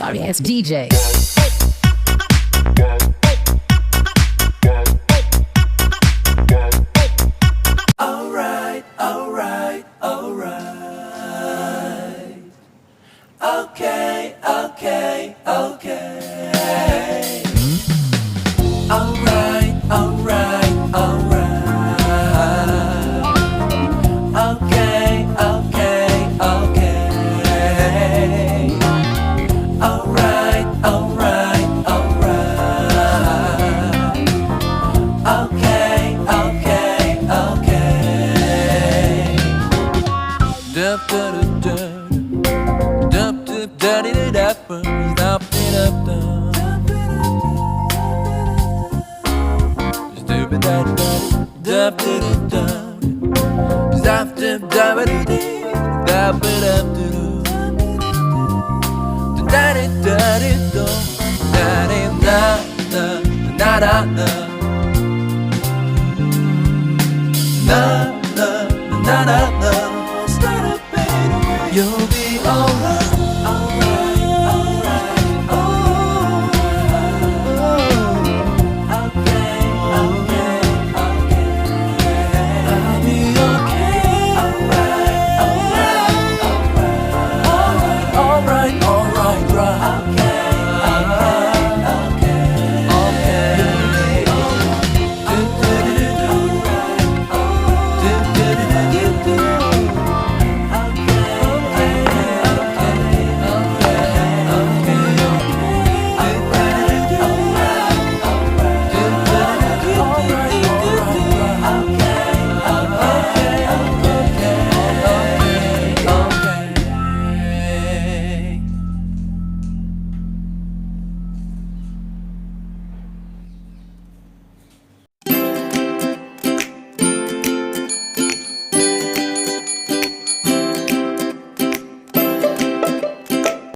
sorry ass DJ. Alright, alright, alright. Okay, okay, okay. Alright, alright, alright. Okay, okay, okay. Alright, alright, alright. Okay, okay, okay. Dup dup dup dup dup dup dup dup na na na na